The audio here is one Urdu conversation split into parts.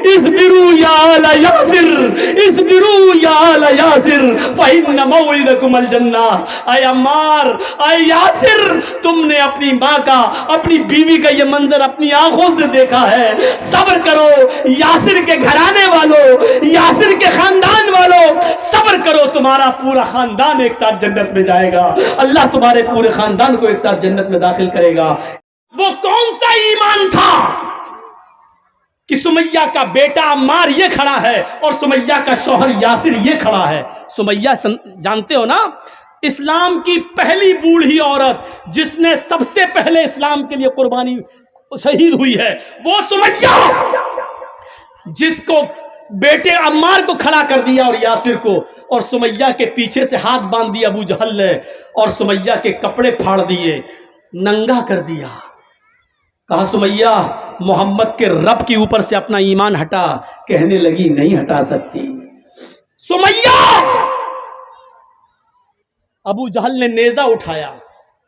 اصبروا یا آل یاسر، اصبروا یا آل یاسر فإن موعدکم الجنہ۔ اے عمار، اے یاسر، تم نے اپنی ماں کا، اپنی بیوی کا یہ منظر اپنی آنکھوں سے دیکھا ہے، صبر کرو یاسر کے گھرانے والوں، یاسر کے خاندان والوں، صبر کرو، تمہارا پورا خاندان ایک ساتھ جنت میں جائے گا، اللہ تمہارے پورے خاندان کو ایک ساتھ جنت میں داخل کرے گا۔ وہ کون سا ایمان تھا کہ سمیہ کا بیٹا عمار یہ کھڑا ہے اور سمیہ کا شوہر یاسر یہ کھڑا ہے؟ سمیہ جانتے ہو نا، اسلام کی پہلی بوڑھی عورت جس نے سب سے پہلے اسلام کے لیے قربانی شہید ہوئی ہے، وہ سمیہ، جس کو بیٹے عمار کو کھڑا کر دیا اور یاسر کو، اور سمیہ کے پیچھے سے ہاتھ باندھ دیا ابو جہل نے، اور سمیہ کے کپڑے پھاڑ دیے، ننگا کر دیا، کہا سمیہ محمد کے رب کے اوپر سے اپنا ایمان ہٹا، کہنے لگی نہیں ہٹا سکتی۔ سمیہ، ابو جہل نے نیزہ اٹھایا،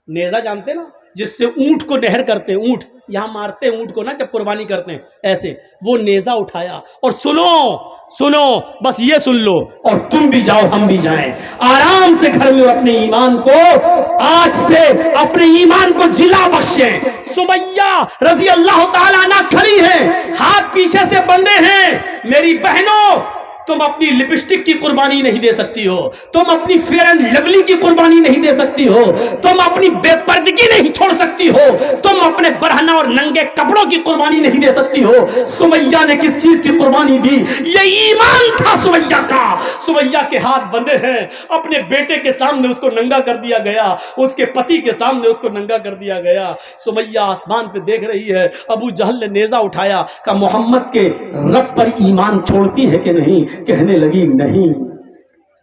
نیزہ جانتے نا جس سے اونٹ کو نہر کرتے، اونٹ یہاں مارتے اونٹ کو نا جب قربانی کرتے ہیں، ایسے وہ نیزہ اٹھایا، اور سنو بس یہ سن لو، اور تم بھی جاؤ ہم بھی جائیں، آرام سے گھر میں اپنے ایمان کو، آج سے اپنے ایمان کو جلا بخشیں۔ سمیہ رضی اللہ تعالیٰ عنہ کھڑی ہیں، ہاتھ پیچھے سے بندھے ہیں، میری بہنوں تم اپنی لپسٹک کی قربانی نہیں دے سکتی ہو، تم اپنی فیئر اینڈ لولی کی قربانی نہیں دے سکتی ہو، تم اپنی بے پردگی نہیں چھوڑ سکتی ہو، تم اپنے برہنہ اور ننگے کپڑوں کی قربانی نہیں دے سکتی ہو۔ سمیہ نے کس چیز کی قربانی دی؟ یہ ایمان تھا سمیہ کا۔ سمیہ کے ہاتھ بندھے ہیں، اپنے بیٹے کے سامنے اس کو ننگا کر دیا گیا، اس کے پتی کے سامنے اس کو ننگا کر دیا گیا۔ سمیہ آسمان پہ دیکھ رہی ہے، ابو جہل نے نیزہ اٹھایا، کہ محمد کے رب پر ایمان چھوڑتی ہے کہ نہیں؟ کہنے لگی نہیں۔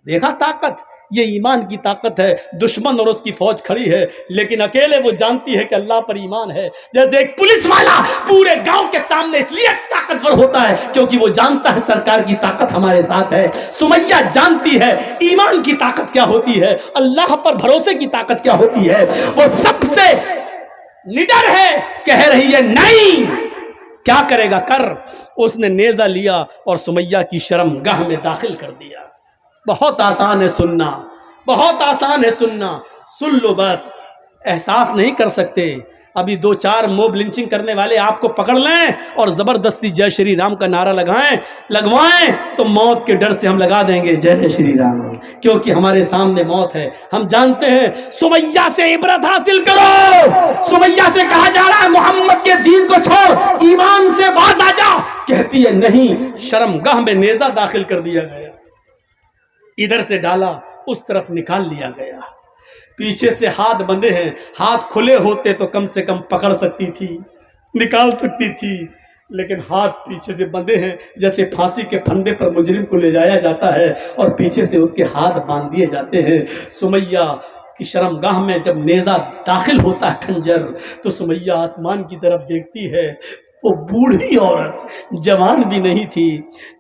دیکھا طاقت، یہ ایمان کی طاقت ہے۔ دشمن اور اس کی فوج کھڑی ہے، لیکن اکیلے وہ جانتی ہے کہ اللہ پر ایمان ہے۔ جیسے ایک پولیس والا پورے گاؤں کے سامنے اس لیے طاقتور ہوتا ہے کیونکہ وہ جانتا ہے سرکار کی طاقت ہمارے ساتھ ہے۔ سمیہ جانتی ہے ایمان کی طاقت کیا ہوتی ہے، اللہ پر بھروسے کی طاقت کیا ہوتی ہے۔ وہ سب سے نڈر ہے، کہہ رہی ہے نہیں، کیا کرے گا کر۔ اس نے نیزہ لیا اور سمیہ کی شرم گاہ میں داخل کر دیا۔ بہت آسان ہے سننا، بہت آسان ہے سننا، سن لو بس، احساس نہیں کر سکتے۔ ابھی دو چار موب لنچنگ کرنے والے آپ کو پکڑ لیں اور زبردستی جے شری رام کا نعرہ لگوائیں تو موت کے ڈر سے ہم لگا دیں گے جے شری رام، کیونکہ ہمارے سامنے موت ہے، ہم جانتے ہیں۔ سمیہ سے عبرت حاصل کرو۔ سمیہ سے کہا جا رہا ہے محمد کے دین کو چھوڑ، ایمان سے باز آ جا، کہتی ہے نہیں۔ شرم گاہ میں نیزہ داخل کر دیا گیا، ادھر سے ڈالا اس طرف نکال لیا گیا، پیچھے سے ہاتھ بندھے ہیں، ہاتھ کھلے ہوتے تو کم سے کم پکڑ سکتی تھی، نکال سکتی تھی، لیکن ہاتھ پیچھے سے بندھے ہیں، جیسے پھانسی کے پھندے پر مجرم کو لے جایا جاتا ہے اور پیچھے سے اس کے ہاتھ باندھ دیے جاتے ہیں۔ سمیہ کی شرمگاہ میں جب نیزہ داخل ہوتا ہے کھنجر، تو سمیہ آسمان کی طرف دیکھتی ہے، وہ بوڑھی عورت جوان بھی نہیں تھی،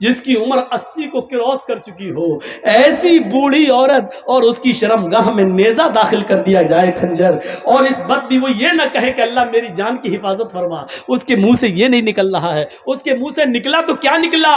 جس کی عمر 80 کو کراس کر چکی ہو، ایسی بوڑھی عورت، اور اس کی شرمگاہ میں نیزہ داخل کر دیا جائے کھنجر، اور اس وقت بھی وہ یہ نہ کہے کہ اللہ میری جان کی حفاظت فرما۔ اس کے منہ سے یہ نہیں نکل رہا ہے، اس کے منہ سے نکلا تو کیا نکلا؟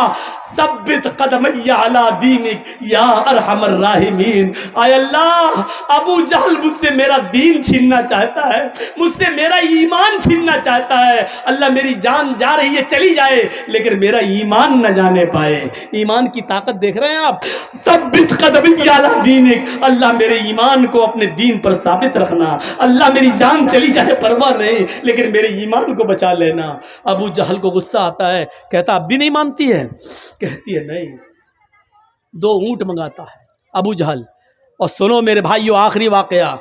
ثبت قدمی علی دینک یا ارحم الراحمین۔ اے اللہ، ابو جہل مجھ سے میرا دین چھیننا چاہتا ہے، مجھ سے میرا ایمان چھیننا چاہتا ہے، اللہ میری جان جا رہی ہے چلی جائے لیکن میرا ایمان نہ جانے پائے۔ ایمان کی طاقت دیکھ رہے ہیں آپ؟ ثبت قدمی علی دینک، اللہ میرے ایمان کو اپنے دین پر ثابت رکھنا، اللہ میری جان چلی جائے پرواہ نہیں لیکن میرے ایمان کو بچا لینا۔ ابو جہل کو غصہ آتا ہے، کہتا اب بھی نہیں مانتی ہے؟ کہتی ہے نہیں۔ 2 اونٹ منگاتا ہے ابو جہل، اور سنو میرے بھائیو آخری واقعہ،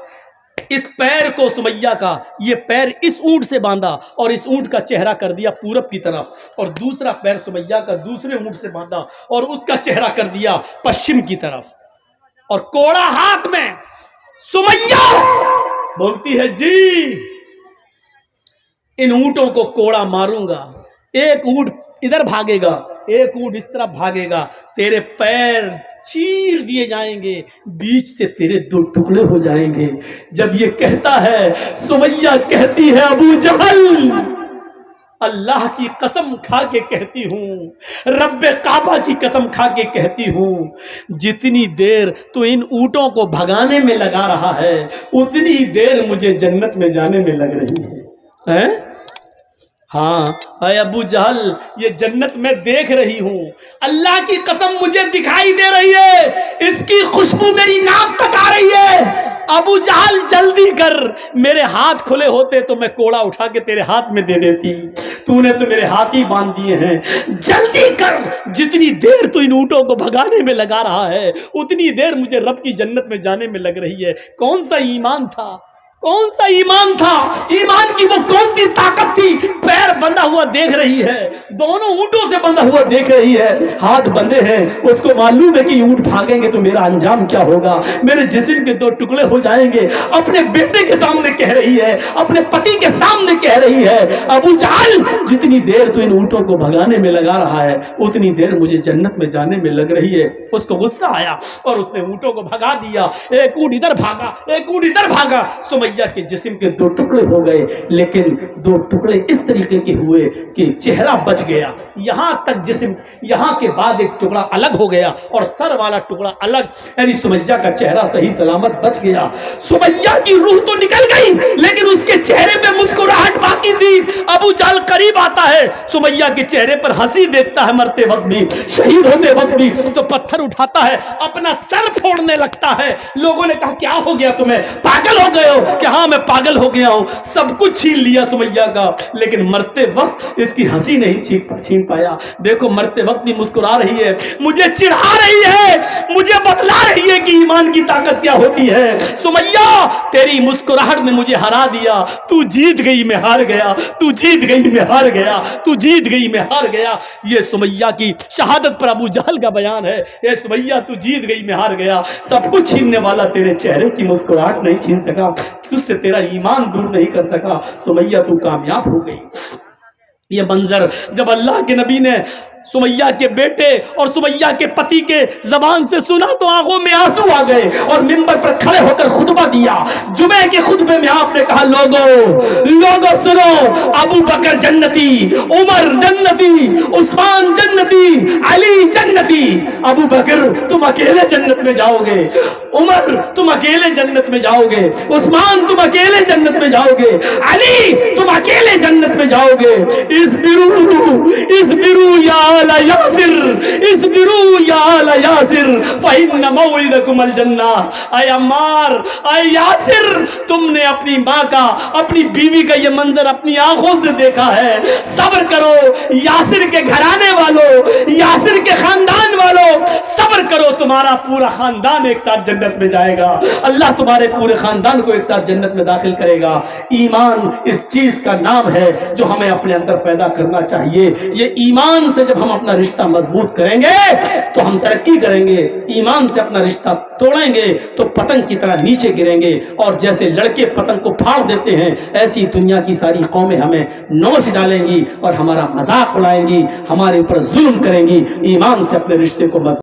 اس پیر کو سمیہ کا، یہ پیر اس اونٹ سے باندھا اور اس اونٹ کا چہرہ کر دیا پورب کی طرف، اور دوسرا پیر سمیہ کا دوسرے اونٹ سے باندھا اور اس کا چہرہ کر دیا پشچم کی طرف، اور کوڑا ہاتھ میں۔ سمیہ بولتی ہے جی ان اونٹوں کو کوڑا ماروں گا، ایک اونٹ ادھر بھاگے گا، ایک اونٹ اس طرح بھاگے گا، تیرے پیر چیر دیے جائیں گے، بیچ سے تیرے 2 ٹکڑے ہو جائیں گے۔ جب یہ کہتا ہے، سمیہ کہتی ہے ابو جہل اللہ کی قسم کھا کے کہتی ہوں، رب کعبہ کی قسم کھا کے کہتی ہوں، جتنی دیر تو ان اونٹوں کو بھگانے میں لگا رہا ہے اتنی دیر مجھے جنت میں جانے میں لگ رہی ہے۔ ہاں اے ابو جہل، یہ جنت میں دیکھ رہی ہوں، اللہ کی قسم مجھے دکھائی دے رہی ہے، اس کی خوشبو میری ناک تک آ رہی ہے۔ ابو جہل جلدی کر، میرے ہاتھ کھلے ہوتے تو میں کوڑا اٹھا کے تیرے ہاتھ میں دے دیتی، تو نے تو میرے ہاتھ ہی باندھ دیے ہیں، جلدی کر، جتنی دیر تو ان اونٹوں کو بھگانے میں لگا رہا ہے اتنی دیر مجھے رب کی جنت میں جانے میں لگ رہی ہے۔ کون سا ایمان تھا، کون سا ایمان تھا، ایمان کی وہ کون سی طاقت تھی؟ پیر بندھا ہوا دیکھ رہی ہے، دونوں اونٹوں سے بندھا ہوا دیکھ رہی ہے، ہاتھ بندھے ہیں، اس کو معلوم ہے کہ اونٹ بھاگیں گے تو میرا انجام کیا ہوگا، میرے جسم کے دو ٹکڑے ہو جائیں گے۔ اپنے بیٹے کے سامنے کہہ رہی ہے، اپنے پتی کے سامنے کہہ رہی ہے، ابو جہل جتنی دیر تو ان اونٹوں کو بھگانے میں لگا رہا ہے اتنی دیر مجھے جنت میں جانے میں لگ رہی ہے۔ اس کو غصہ آیا اور اس نے اونٹوں کو بھگا دیا، ایک اونٹ ادھر بھاگا، ایک اونٹ ادھر بھاگا، سمیہ کے جسم کے دو ٹکڑے ہو گئے، لیکن دو ٹکڑے اس طریقے کے ہوئے کہ چہرہ بچ گیا، یہاں تک جسم، یہاں کے بعد ایک ٹکڑا الگ ہو گیا اور سر والا ٹکڑا الگ، یعنی سمیہ کا چہرہ صحیح سلامت بچ گیا۔ سمیہ کی روح تو نکل گئی لیکن اس کے چہرے پہ مسکراہٹ باقی تھی۔ ابو جہل قریب آتا ہے، سمیہ کے چہرے پر ہنسی دیکھتا ہے، مرتے وقت بھی، شہید ہوتے وقت بھی، تو پتھر اٹھاتا ہے، اپنا سر پھوڑنے لگتا ہے۔ لوگوں نے کہا کیا ہو گیا تمہیں، پاگل ہو گئے ہو؟ کہ ہاں میں پاگل ہو گیا ہوں، سب کچھ چھین لیا سمیہ کا، لیکن مرتے وقت اس کی ہنسی نہیں چھین پایا۔ دیکھو مرتے وقت بھی مسکرا رہی ہے، مجھے چڑھا رہی ہے، مجھے بتلا رہی ہے کہ ایمان کی طاقت کیا ہوتی ہے۔ سمیہ تیری مسکراہٹ نے مجھے ہرا دیا، تو جیت گئی میں ہار گیا، تو جیت گئی میں ہار گیا، تو جیت گئی میں ہار گیا۔ یہ سمیہ کی شہادت پر ابو جہل کا بیان ہے، اے سمیہ تو جیت گئی میں ہار گیا، سب کچھ چھیننے والا تیرے چہرے کی مسکراہٹ نہیں چھین سکا، تجھ سے تیرا ایمان دور نہیں کر سکا، سمیہ تو کامیاب ہو گئی۔ یہ منظر جب اللہ کے نبی نے سمیہ کے بیٹے اور سمیہ کے پتی کے زبان سے سنا تو آنکھوں میں آنسو آ گئے اور منبر پر کھڑے ہو کر خطبہ دیا۔ جمعے کے خطبے میں آپ نے کہا لوگو سنو، ابو بکر جنتی، عمر جنتی، عثمان جنتی، علی جنتی۔ ابو بکر تم اکیلے جنت میں جاؤ گے، عمر تم اکیلے جنت میں جاؤ گے، عثمان تم اکیلے جنت میں جاؤ گے، علی تم اکیلے جنت میں جاؤ گے۔ اصبروا یا آل یاسر، اصبروا یا آل یاسر فإن موعدکم الجنہ۔ اے عمار، اے یاسر، تم نے اپنی ماں کا، اپنی بیوی کا یہ منظر اپنی آنکھوں سے دیکھا ہے، صبر کرو یاسر کے گھرانے والوں، یاسر کے خاندان والوں، صبر کرو، تمہارا پورا خاندان ایک ساتھ جنت میں جائے گا، اللہ تمہارے پورے خاندان کو ایک ساتھ جنت میں داخل کرے گا۔ ایمان اس چیز کا نام ہے جو ہمیں اپنے اندر پیدا کرنا چاہیے۔ یہ ایمان سے جب ہم اپنا رشتہ مضبوط کریں گے تو ہم ترقی کریں گے، ایمان سے اپنا رشتہ توڑیں گے تو پتنگ کی طرح نیچے گریں گے، اور جیسے لڑکے پتنگ کو پھاڑ دیتے ہیں ایسی دنیا کی ساری قومیں ہمیں نوچ ڈالیں گی اور ہمارا مذاق اڑائیں گی، ہمارے اوپر ظلم کریں گی۔ ایمان سے اپنے رشتے کو مضبوط